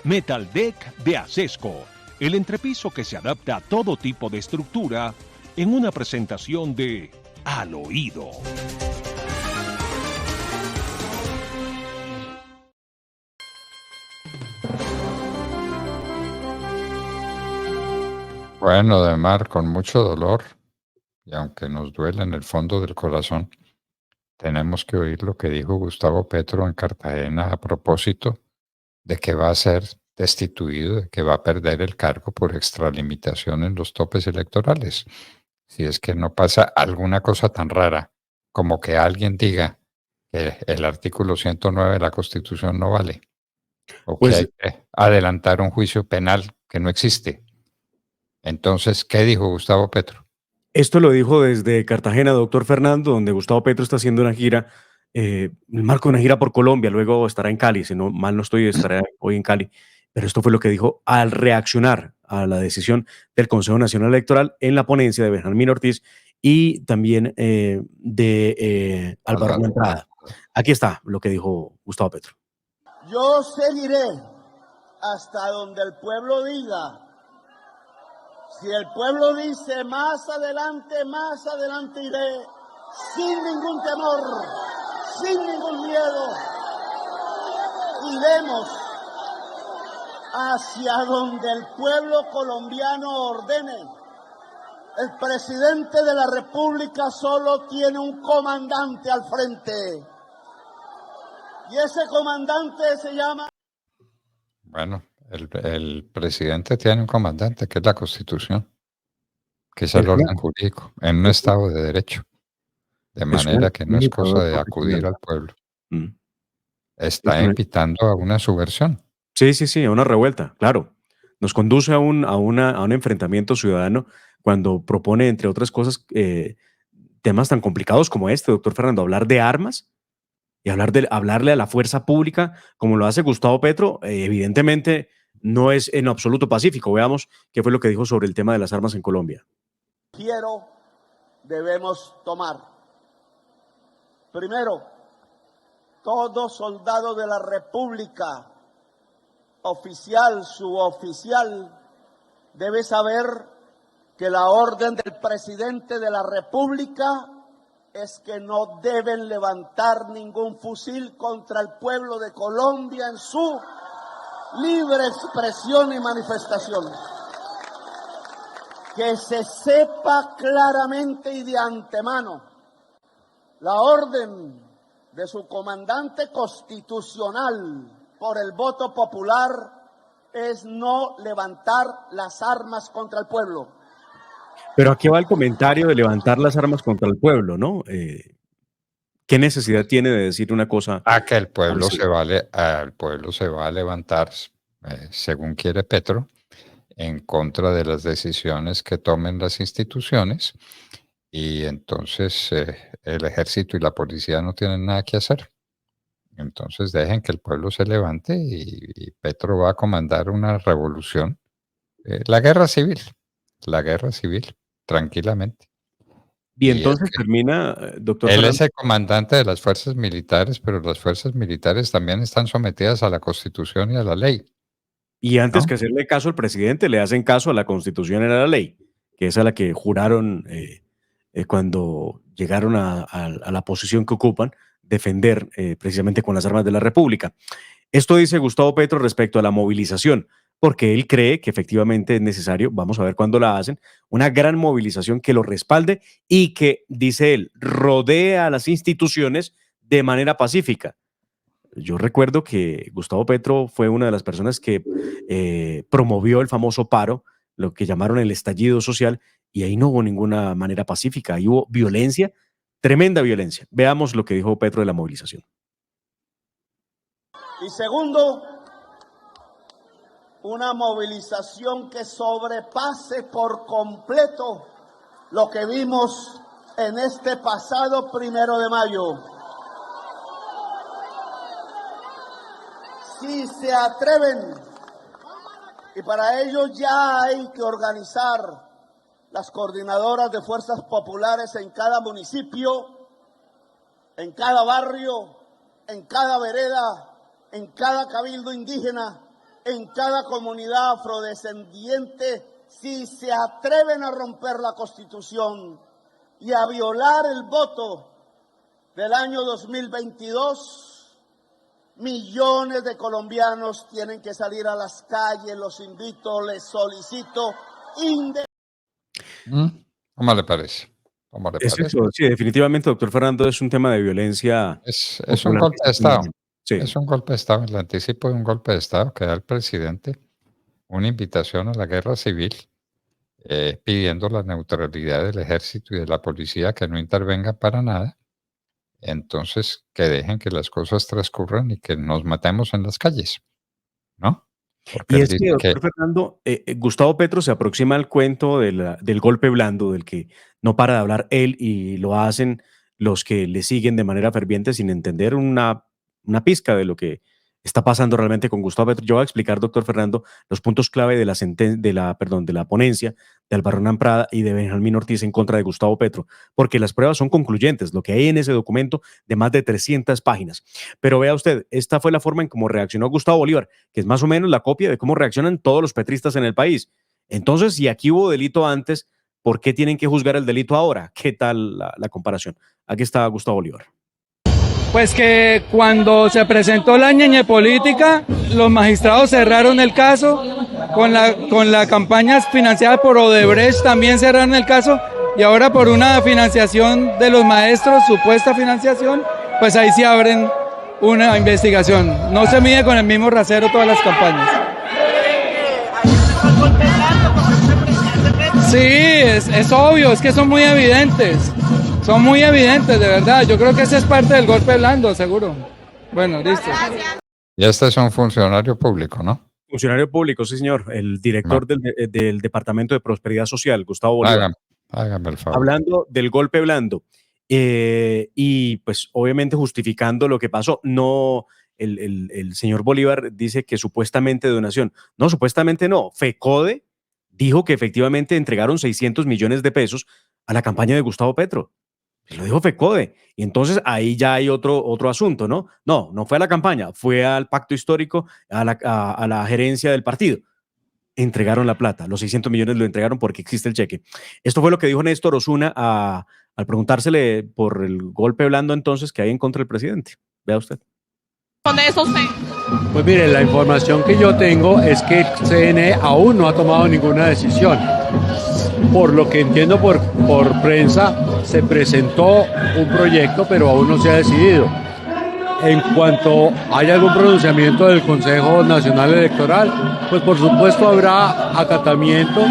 Metal Deck de Acesco, el entrepiso que se adapta a todo tipo de estructura en una presentación de Al Oído. Bueno, Demar, con mucho dolor, y aunque nos duele en el fondo del corazón, tenemos que oír lo que dijo Gustavo Petro en Cartagena a propósito de que va a ser destituido, de que va a perder el cargo por extralimitación en los topes electorales. Si es que no pasa alguna cosa tan rara como que alguien diga que el artículo 109 de la Constitución no vale, o que Pues hay que adelantar un juicio penal que no existe. Entonces, ¿qué dijo Gustavo Petro? esto lo dijo desde Cartagena, doctor Fernando, donde Gustavo Petro está haciendo una gira, el marco de una gira por Colombia, luego estará en Cali, si no mal no estoy, estará hoy en Cali. Pero esto fue lo que dijo al reaccionar a la decisión del Consejo Nacional Electoral en la ponencia de Benjamín Ortiz y también de Álvaro Álvaro. Entrada. Aquí está lo que dijo Gustavo Petro. Yo seguiré hasta donde el pueblo diga. Si el pueblo dice más adelante iré, sin ningún temor, sin ningún miedo. Iremos hacia donde el pueblo colombiano ordene. El presidente de la República solo tiene un comandante al frente. Y ese comandante se llama... Bueno, el presidente tiene un comandante, que es la Constitución, que es el orden jurídico, en un Estado de Derecho, de manera que no es cosa de acudir al pueblo. Está invitando a una subversión. Sí, a una revuelta, claro. Nos conduce a un enfrentamiento ciudadano cuando propone, entre otras cosas, temas tan complicados como este, doctor Fernando, hablar de armas y hablarle a la fuerza pública, como lo hace Gustavo Petro, evidentemente no es en absoluto pacífico. Veamos qué fue lo que dijo sobre el tema de las armas en Colombia. Debemos tomar. Primero, todo soldado de la República, oficial, suboficial, debe saber que la orden del presidente de la República es que no deben levantar ningún fusil contra el pueblo de Colombia en su libre expresión y manifestación. Que se sepa claramente y de antemano, la orden de su comandante constitucional por el voto popular es no levantar las armas contra el pueblo. Pero aquí va el comentario de levantar las armas contra el pueblo, ¿no? ¿Qué necesidad tiene de decir una cosa? Que el pueblo se va a levantar, según quiere Petro, en contra de las decisiones que tomen las instituciones, y entonces el ejército y la policía no tienen nada que hacer. Entonces dejen que el pueblo se levante y Petro va a comandar una revolución, la guerra civil, tranquilamente. Y entonces termina, doctor Él Fernando. es el comandante de las fuerzas militares, pero las fuerzas militares también están sometidas a la Constitución y a la ley. Y antes que hacerle caso al presidente, le hacen caso a la Constitución y a la ley, que es a la que juraron cuando llegaron a la posición que ocupan, defender precisamente con las armas de la República. Esto dice Gustavo Petro respecto a la movilización, porque él cree que efectivamente es necesario, vamos a ver cuándo la hacen, una gran movilización que lo respalde y que, dice él, rodea a las instituciones de manera pacífica. Yo recuerdo que Gustavo Petro fue una de las personas que promovió el famoso paro, lo que llamaron el estallido social, y ahí no hubo ninguna manera pacífica, ahí hubo violencia, tremenda violencia. Veamos lo que dijo Petro de la movilización. Y segundo, una movilización que sobrepase por completo lo que vimos en este pasado 1 de mayo. Si se atreven, y para ello ya hay que organizar las coordinadoras de fuerzas populares en cada municipio, en cada barrio, en cada vereda, en cada cabildo indígena, en cada comunidad afrodescendiente si se atreven a romper la Constitución y a violar el voto del año 2022. Millones de colombianos tienen que salir a las calles, los invito, les solicito. ¿Cómo le parece? ¿Cómo le parece? Sí, definitivamente, doctor Fernando, es un tema de violencia. Es un golpe de Estado. Sí. Es un golpe de Estado, el anticipo de un golpe de Estado que da el presidente, una invitación a la guerra civil, pidiendo la neutralidad del ejército y de la policía, que no intervengan para nada. Entonces, que dejen que las cosas transcurran y que nos matemos en las calles, ¿no? Porque Y él es que, dice que doctor Fernando, Gustavo Petro se aproxima al cuento del golpe blando, del que no para de hablar él y lo hacen los que le siguen de manera ferviente sin entender una pizca de lo que está pasando realmente con Gustavo Petro. Yo voy a explicar, doctor Fernando, los puntos clave de la ponencia de Albarrán Prada y de Benjamín Ortiz en contra de Gustavo Petro, porque las pruebas son concluyentes, lo que hay en ese documento de más de 300 páginas. Pero vea usted, esta fue la forma en cómo reaccionó Gustavo Bolívar, que es más o menos la copia de cómo reaccionan todos los petristas en el país. Entonces, si aquí hubo delito antes, ¿por qué tienen que juzgar el delito ahora? ¿Qué tal la comparación? Aquí está Gustavo Bolívar. Pues que cuando se presentó la ñeñe política, los magistrados cerraron el caso, con la campaña financiada por Odebrecht también cerraron el caso, y ahora por una financiación de los maestros, supuesta financiación, pues ahí sí abren una investigación. No se mide con el mismo rasero todas las campañas. Sí, es obvio, es que son muy evidentes. Son muy evidentes, de verdad. Yo creo que ese es parte del golpe blando, seguro. Bueno, listo. y este es un funcionario público, ¿no? Funcionario público, sí, señor. El director del Departamento de Prosperidad Social, Gustavo Bolívar. Hágame el favor. Hablando del golpe blando. Y pues obviamente justificando lo que pasó. No, el señor Bolívar dice que supuestamente donación. No, supuestamente no. FECODE dijo que efectivamente entregaron 600 millones de pesos a la campaña de Gustavo Petro. Lo dijo FECODE. Y entonces ahí ya hay otro asunto, ¿no? No fue a la campaña, fue al pacto histórico, a la gerencia del partido. Entregaron la plata, los 600 millones lo entregaron porque existe el cheque. Esto fue lo que dijo Néstor Osuna al preguntársele por el golpe blando entonces que hay en contra del presidente. Vea usted. ¿Dónde eso usted? Pues mire, la información que yo tengo es que el CNE aún no ha tomado ninguna decisión. Por lo que entiendo por prensa, se presentó un proyecto, pero aún no se ha decidido. En cuanto haya algún pronunciamiento del Consejo Nacional Electoral, pues por supuesto habrá acatamiento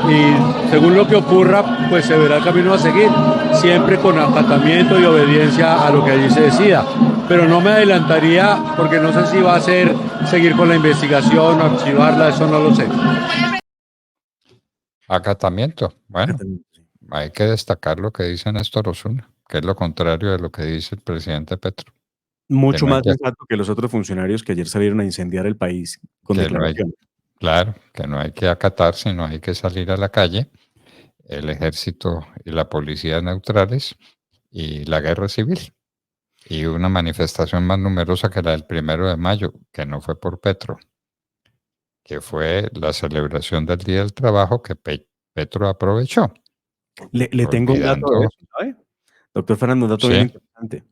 y según lo que ocurra, pues se verá el camino a seguir, siempre con acatamiento y obediencia a lo que allí se decida. Pero no me adelantaría porque no sé si va a ser seguir con la investigación o archivarla, eso no lo sé. Acatamiento. Bueno, hay que destacar lo que dice Néstor Osuna, que es lo contrario de lo que dice el presidente Petro. Mucho más sensato que los otros funcionarios que ayer salieron a incendiar el país con declaraciones. Claro, que no hay que acatar, sino hay que salir a la calle, el ejército y la policía neutrales y la guerra civil. Y una manifestación más numerosa que la del 1 de mayo, que no fue por Petro, que fue la celebración del Día del Trabajo que Petro aprovechó. Le tengo un dato de eso, ¿sabe? Doctor Fernando, un dato bien interesante.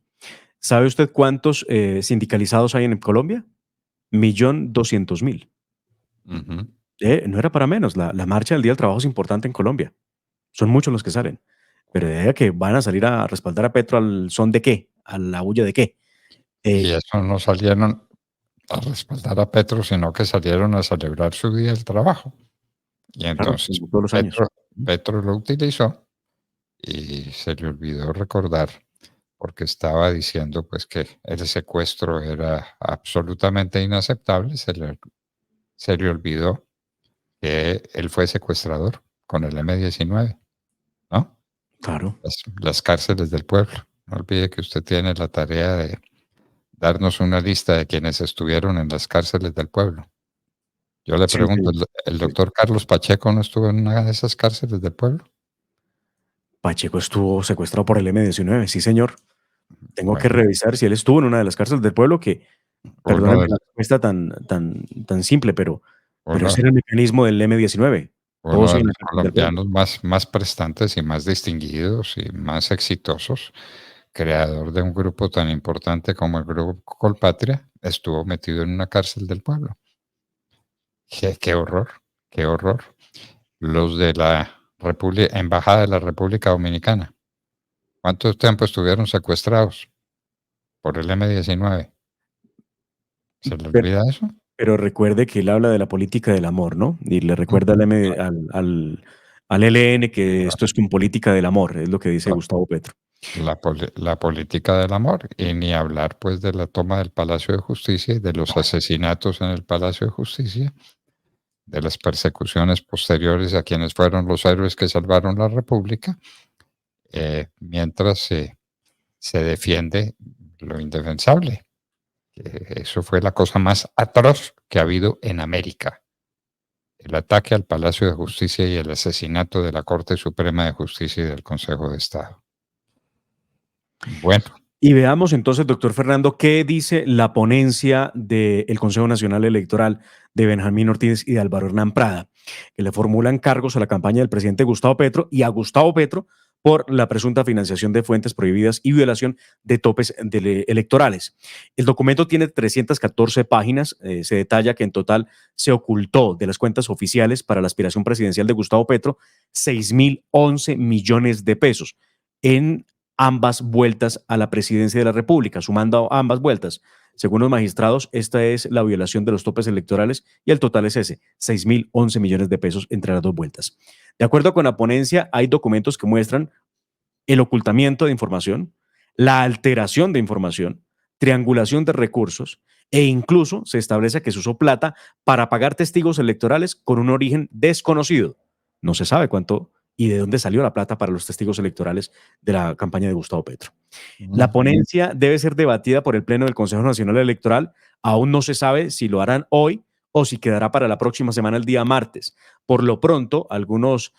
¿Sabe usted cuántos sindicalizados hay en Colombia? 1.200.000. No era para menos. La marcha del Día del Trabajo es importante en Colombia. Son muchos los que salen. Pero de ahí a que van a salir a respaldar a Petro ¿al son de qué? ¿A la bulla de qué? Y eso no salieron a respaldar a Petro, sino que salieron a celebrar su Día del Trabajo. Y entonces claro, todos los años. Petro lo utilizó y se le olvidó recordar, porque estaba diciendo pues que el secuestro era absolutamente inaceptable, se le olvidó que él fue secuestrador con el M-19, ¿no? Claro. Las cárceles del pueblo. No olvide que usted tiene la tarea de darnos una lista de quienes estuvieron en las cárceles del pueblo. Yo le pregunto, ¿el doctor Carlos Pacheco no estuvo en una de esas cárceles del pueblo? Pacheco estuvo secuestrado por el M-19, sí señor. Tengo que revisar si él estuvo en una de las cárceles del pueblo, que Perdóname la respuesta tan simple, pero ese era el mecanismo del M-19. Uno de los colombianos más prestantes y más distinguidos y más exitosos, creador de un grupo tan importante como el Grupo Colpatria, estuvo metido en una cárcel del pueblo. Qué horror, qué horror. Los de la Embajada de la República Dominicana, ¿cuánto tiempo estuvieron secuestrados por el M-19? ¿Se le olvida eso? Pero recuerde que él habla de la política del amor, ¿no? Y le recuerda al ELN que esto es con política del amor, es lo que dice Gustavo Petro. La política del amor, y ni hablar pues de la toma del Palacio de Justicia y de los asesinatos en el Palacio de Justicia, de las persecuciones posteriores a quienes fueron los héroes que salvaron la República, mientras se defiende lo indefensable. Eso fue la cosa más atroz que ha habido en América. El ataque al Palacio de Justicia y el asesinato de la Corte Suprema de Justicia y del Consejo de Estado. Bueno. Y veamos entonces, doctor Fernando, qué dice la ponencia del Consejo Nacional Electoral de Benjamín Ortiz y de Álvaro Hernán Prada, que le formulan cargos a la campaña del presidente Gustavo Petro y a Gustavo Petro por la presunta financiación de fuentes prohibidas y violación de topes electorales. El documento tiene 314 páginas. Se detalla que en total se ocultó de las cuentas oficiales para la aspiración presidencial de Gustavo Petro 6.011 millones de pesos en ambas vueltas a la presidencia de la República, sumando ambas vueltas. Según los magistrados, esta es la violación de los topes electorales y el total es ese, 6.011 millones de pesos entre las dos vueltas. De acuerdo con la ponencia, hay documentos que muestran el ocultamiento de información, la alteración de información, triangulación de recursos e incluso se establece que se usó plata para pagar testigos electorales con un origen desconocido. No se sabe cuánto y de dónde salió la plata para los testigos electorales de la campaña de Gustavo Petro. La ponencia debe ser debatida por el Pleno del Consejo Nacional Electoral. Aún no se sabe si lo harán hoy o si quedará para la próxima semana, el día martes. Por lo pronto, algunos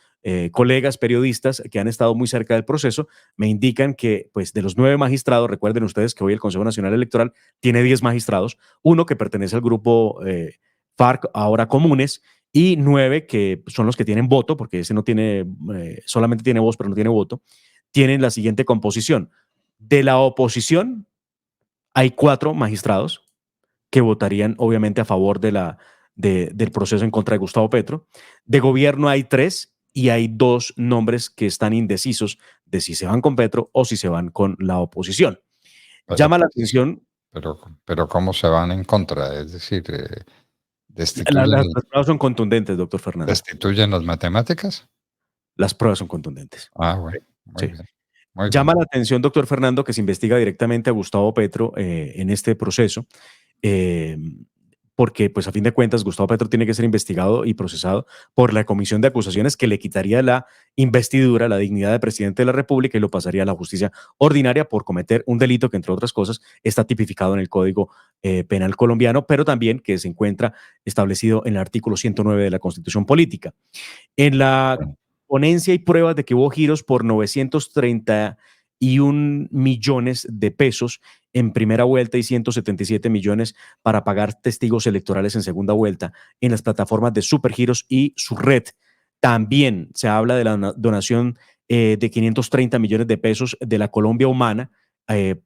colegas periodistas que han estado muy cerca del proceso me indican que pues, de los 9 magistrados, recuerden ustedes que hoy el Consejo Nacional Electoral tiene 10 magistrados, uno que pertenece al grupo FARC, ahora Comunes, y 9 que son los que tienen voto, porque ese no tiene, solamente tiene voz, pero no tiene voto, tienen la siguiente composición. De la oposición hay 4 magistrados que votarían obviamente a favor del proceso en contra de Gustavo Petro. De gobierno hay 3 y hay 2 nombres que están indecisos de si se van con Petro o si se van con la oposición. Llama la atención. Pero ¿cómo se van en contra? Es decir, las pruebas son contundentes, doctor Fernando. ¿Destituyen las matemáticas? Las pruebas son contundentes. Bueno, muy bien. Llama la atención, doctor Fernando, que se investiga directamente a Gustavo Petro en este proceso, porque pues a fin de cuentas Gustavo Petro tiene que ser investigado y procesado por la comisión de acusaciones que le quitaría la investidura, la dignidad de presidente de la República y lo pasaría a la justicia ordinaria por cometer un delito que, entre otras cosas, está tipificado en el Código Penal colombiano, pero también que se encuentra establecido en el artículo 109 de la Constitución Política. En la ponencia hay pruebas de que hubo giros por 931 millones de pesos en primera vuelta y 177 millones para pagar testigos electorales en segunda vuelta en las plataformas de Supergiros y su red. También se habla de la donación de 530 millones de pesos de la Colombia Humana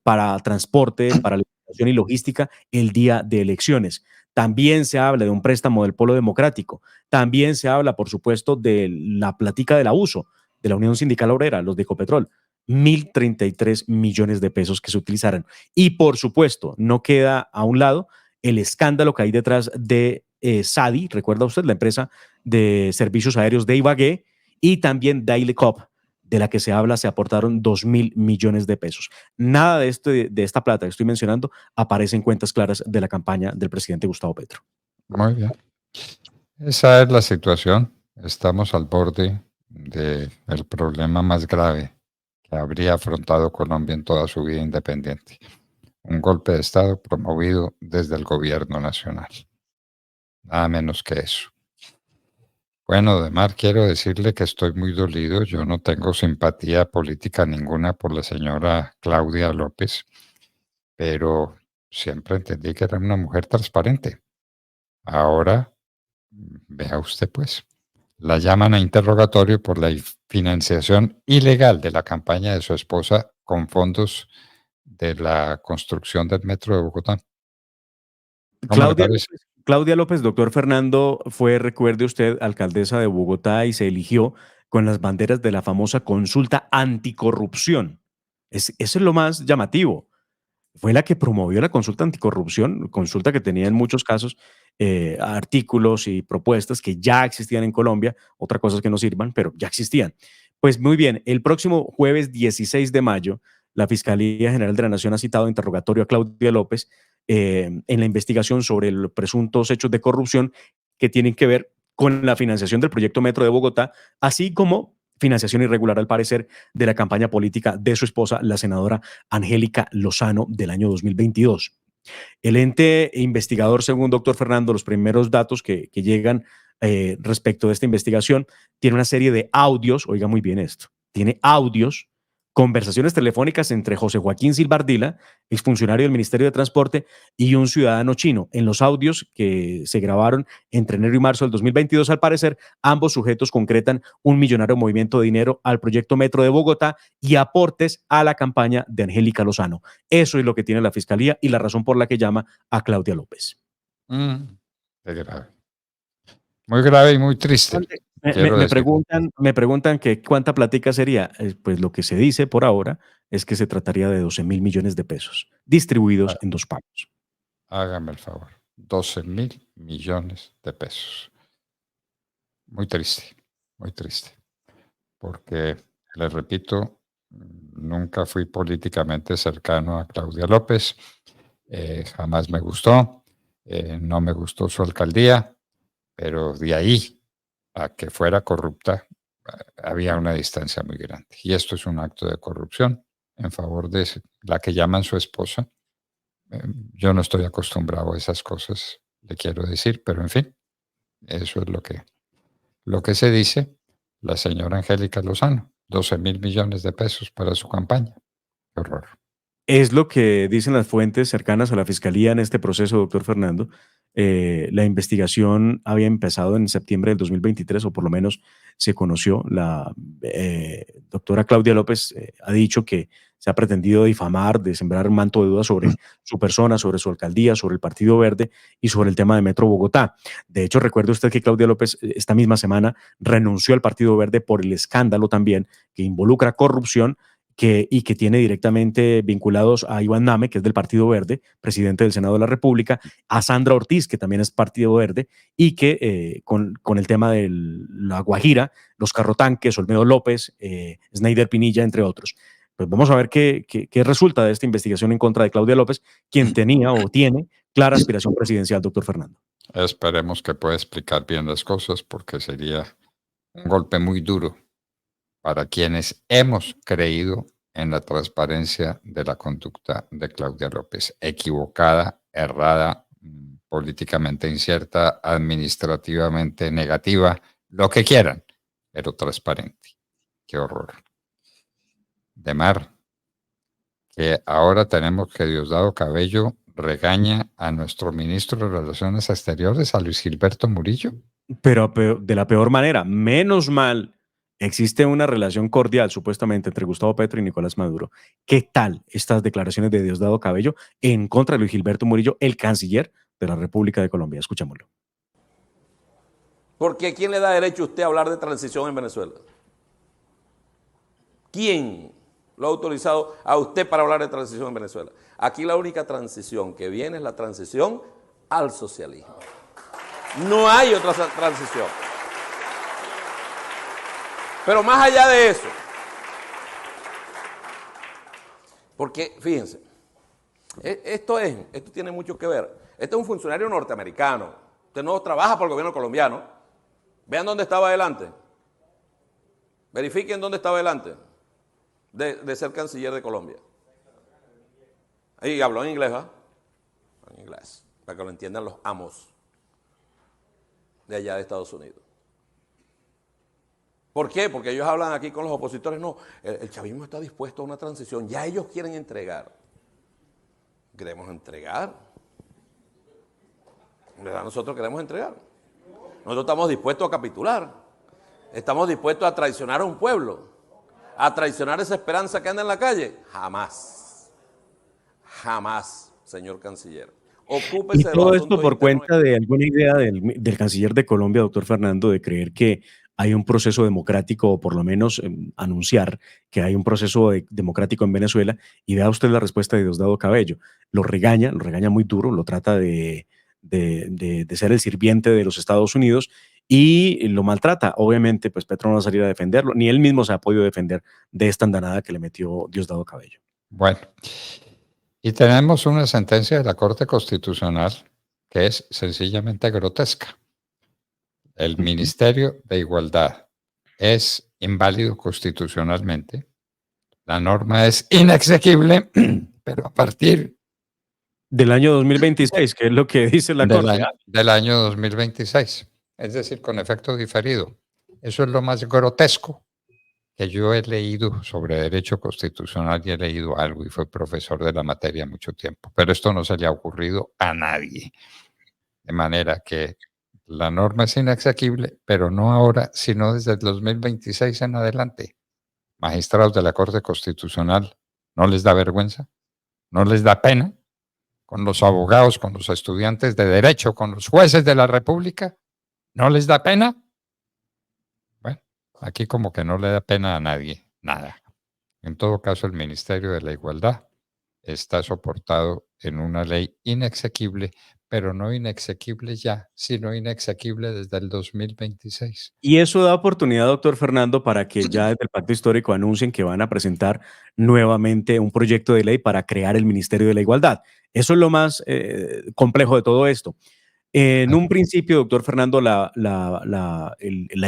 para transporte, para alimentación y logística el día de elecciones. También se habla de un préstamo del Polo Democrático. También se habla, por supuesto, de la platica del abuso de la Unión Sindical Obrera, los de Ecopetrol. 1.033 millones de pesos que se utilizaron. Y, por supuesto, no queda a un lado el escándalo que hay detrás de SADI, recuerda usted, la empresa de servicios aéreos de Ibagué, y también Daily Cop, de la que se habla, se aportaron 2.000 millones de pesos. Nada de esta plata que estoy mencionando aparece en cuentas claras de la campaña del presidente Gustavo Petro. Muy bien. Esa es la situación. Estamos al borde del problema más grave que habría afrontado Colombia en toda su vida independiente. Un golpe de Estado promovido desde el gobierno nacional. Nada menos que eso. Bueno, Demar, quiero decirle que estoy muy dolido. Yo no tengo simpatía política ninguna por la señora Claudia López, pero siempre entendí que era una mujer transparente. Ahora, vea usted pues, la llaman a interrogatorio por la financiación ilegal de la campaña de su esposa con fondos de la construcción del metro de Bogotá. ¿Cómo le parece? Claudia López, doctor Fernando, fue, recuerde usted, alcaldesa de Bogotá y se eligió con las banderas de la famosa consulta anticorrupción. Eso es lo más llamativo. Fue la que promovió la consulta anticorrupción, consulta que tenía en muchos casos artículos y propuestas que ya existían en Colombia, otra cosa es que no sirvan, pero ya existían. Pues muy bien, el próximo jueves 16 de mayo, la Fiscalía General de la Nación ha citado interrogatorio a Claudia López en la investigación sobre los presuntos hechos de corrupción que tienen que ver con la financiación del proyecto Metro de Bogotá, así como financiación irregular, al parecer, de la campaña política de su esposa, la senadora Angélica Lozano, del año 2022. El ente investigador, según doctor Fernando, los primeros datos que llegan respecto de esta investigación, tiene una serie de audios, oiga muy bien esto, tiene audios, conversaciones telefónicas entre José Joaquín Silvardila, exfuncionario del Ministerio de Transporte, y un ciudadano chino. En los audios que se grabaron entre enero y marzo del 2022, al parecer, ambos sujetos concretan un millonario movimiento de dinero al proyecto Metro de Bogotá y aportes a la campaña de Angélica Lozano. Eso es lo que tiene la Fiscalía y la razón por la que llama a Claudia López. Qué grave. Muy grave y muy triste. Me preguntan que cuánta plática sería. Pues lo que se dice por ahora es que se trataría de 12.000 millones de pesos distribuidos en 2 pagos. Hágame el favor. 12.000 millones de pesos. Muy triste. Porque, le repito, nunca fui políticamente cercano a Claudia López. Jamás me gustó. No me gustó su alcaldía. Pero de ahí a que fuera corrupta, había una distancia muy grande. Y esto es un acto de corrupción en favor de la que llaman su esposa. Yo no estoy acostumbrado a esas cosas, le quiero decir, pero en fin, eso es lo que se dice. La señora Angélica Lozano, 12.000 millones de pesos para su campaña. Qué horror. Es lo que dicen las fuentes cercanas a la Fiscalía en este proceso, doctor Fernando. La investigación había empezado en septiembre del 2023, o por lo menos se conoció. La doctora Claudia López ha dicho que se ha pretendido difamar, de sembrar un manto de dudas sobre su persona, sobre su alcaldía, sobre el Partido Verde y sobre el tema de Metro Bogotá. De hecho, recuerde usted que Claudia López esta misma semana renunció al Partido Verde por el escándalo también que involucra corrupción y que tiene directamente vinculados a Iván Name, que es del Partido Verde, presidente del Senado de la República, a Sandra Ortiz, que también es Partido Verde, y que con el tema de la Guajira, los carrotanques, Olmedo López, Snyder Pinilla, entre otros. Pues vamos a ver qué resulta de esta investigación en contra de Claudia López, quien tenía o tiene clara aspiración presidencial, doctor Fernando. Esperemos que pueda explicar bien las cosas, porque sería un golpe muy duro para quienes hemos creído en la transparencia de la conducta de Claudia López. Equivocada, errada, políticamente incierta, administrativamente negativa, lo que quieran, pero transparente. Qué horror. Demar, que ahora tenemos que Diosdado Cabello regaña a nuestro ministro de Relaciones Exteriores, a Luis Gilberto Murillo. Pero de la peor manera. Menos mal, existe una relación cordial supuestamente entre Gustavo Petro y Nicolás Maduro. ¿Qué tal estas declaraciones de Diosdado Cabello en contra de Luis Gilberto Murillo, el canciller de la República de Colombia? Escuchémoslo. Porque ¿quién le da derecho a usted a hablar de transición en Venezuela? ¿Quién lo ha autorizado a usted para hablar de transición en Venezuela? Aquí la única transición que viene es la transición al socialismo. No hay otra transición. Pero más allá de eso, porque fíjense, esto tiene mucho que ver. Este es un funcionario norteamericano. Usted no trabaja para el gobierno colombiano. Vean dónde estaba adelante. Verifiquen dónde estaba adelante de ser canciller de Colombia. Y habló en inglés, ¿ah? En inglés, para que lo entiendan los amos de allá de Estados Unidos. ¿Por qué? Porque ellos hablan aquí con los opositores. No, el chavismo está dispuesto a una transición. Ya ellos quieren entregar. queremos entregar. En verdad nosotros queremos entregar. Nosotros estamos dispuestos a capitular. Estamos dispuestos a traicionar a un pueblo, a traicionar esa esperanza que anda en la calle. Jamás. Jamás, señor canciller. Ocúpese y todo esto por cuenta de alguna idea del canciller de Colombia, doctor Fernando, de creer que hay un proceso democrático, o por lo menos anunciar que hay un proceso democrático en Venezuela, y vea usted la respuesta de Diosdado Cabello. Lo regaña muy duro, lo trata de ser el sirviente de los Estados Unidos y lo maltrata. Obviamente, pues Petro no va a salir a defenderlo, ni él mismo se ha podido defender de esta andanada que le metió Diosdado Cabello. Bueno, y tenemos una sentencia de la Corte Constitucional que es sencillamente grotesca. El Ministerio de Igualdad es inválido constitucionalmente. La norma es inexequible, pero a partir del año 2026, que es lo que dice la Corte. Del año 2026, es decir, con efecto diferido. Eso es lo más grotesco que yo he leído sobre derecho constitucional, y he leído algo y fui profesor de la materia mucho tiempo, pero esto no se le ha ocurrido a nadie. De manera que la norma es inexequible, pero no ahora, sino desde el 2026 en adelante. Magistrados de la Corte Constitucional, ¿no les da vergüenza? ¿No les da pena? Con los abogados, con los estudiantes de derecho, con los jueces de la República, ¿no les da pena? Bueno, aquí como que no le da pena a nadie, nada. En todo caso, el Ministerio de la Igualdad está soportado en una ley inexequible, pero no inexequible ya, sino inexequible desde el 2026. Y eso da oportunidad, doctor Fernando, para que ya desde el Pacto Histórico anuncien que van a presentar nuevamente un proyecto de ley para crear el Ministerio de la Igualdad. Eso es lo más complejo de todo esto. En un principio, doctor Fernando, la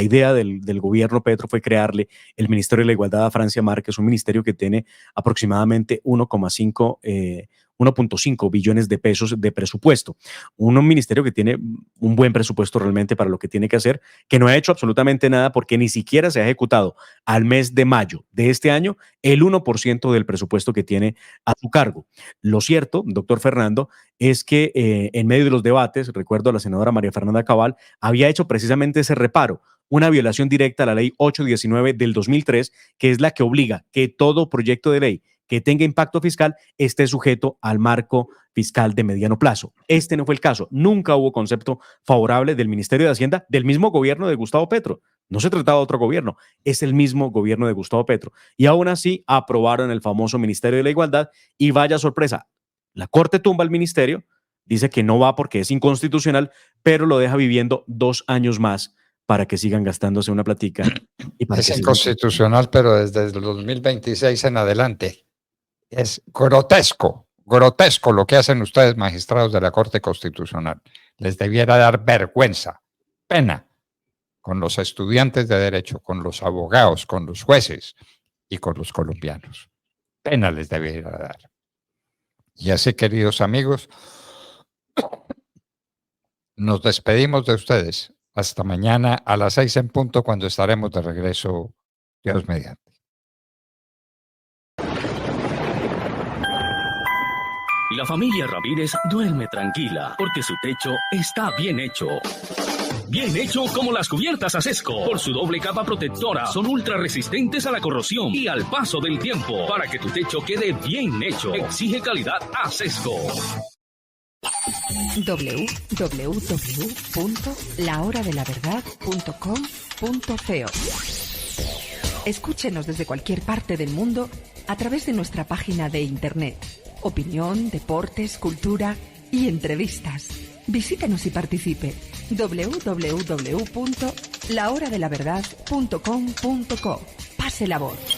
idea del gobierno Petro fue crearle el Ministerio de la Igualdad a Francia Márquez, un ministerio que tiene aproximadamente 1.5 billones de pesos de presupuesto. Un ministerio que tiene un buen presupuesto realmente para lo que tiene que hacer, que no ha hecho absolutamente nada porque ni siquiera se ha ejecutado al mes de mayo de este año el 1% del presupuesto que tiene a su cargo. Lo cierto, doctor Fernando, es que en medio de los debates, recuerdo a la senadora María Fernanda Cabal, había hecho precisamente ese reparo, una violación directa a la ley 819 del 2003, que es la que obliga que todo proyecto de ley que tenga impacto fiscal esté sujeto al marco fiscal de mediano plazo. Este no fue el caso. Nunca hubo concepto favorable del Ministerio de Hacienda del mismo gobierno de Gustavo Petro. No se trataba de otro gobierno, es el mismo gobierno de Gustavo Petro. Y aún así aprobaron el famoso Ministerio de la Igualdad y vaya sorpresa, la Corte tumba al ministerio, dice que no va porque es inconstitucional, pero lo deja viviendo 2 años más para que sigan gastándose una platica. Y para es inconstitucional, pero desde el 2026 en adelante. Es grotesco lo que hacen ustedes, magistrados de la Corte Constitucional. Les debiera dar vergüenza, pena, con los estudiantes de derecho, con los abogados, con los jueces y con los colombianos. Pena les debiera dar. Y así, queridos amigos, nos despedimos de ustedes. Hasta mañana a las 6 en punto, cuando estaremos de regreso, Dios mediante. La familia Ramírez duerme tranquila porque su techo está bien hecho. Bien hecho como las cubiertas Asesco. Por su doble capa protectora, son ultra resistentes a la corrosión y al paso del tiempo. Para que tu techo quede bien hecho, exige calidad Asesco. www.lahoradelaverdad.com.co. Escúchenos desde cualquier parte del mundo a través de nuestra página de internet. Opinión, deportes, cultura y entrevistas. Visítenos y participe. www.lahoradelaverdad.com.co. Pase la voz.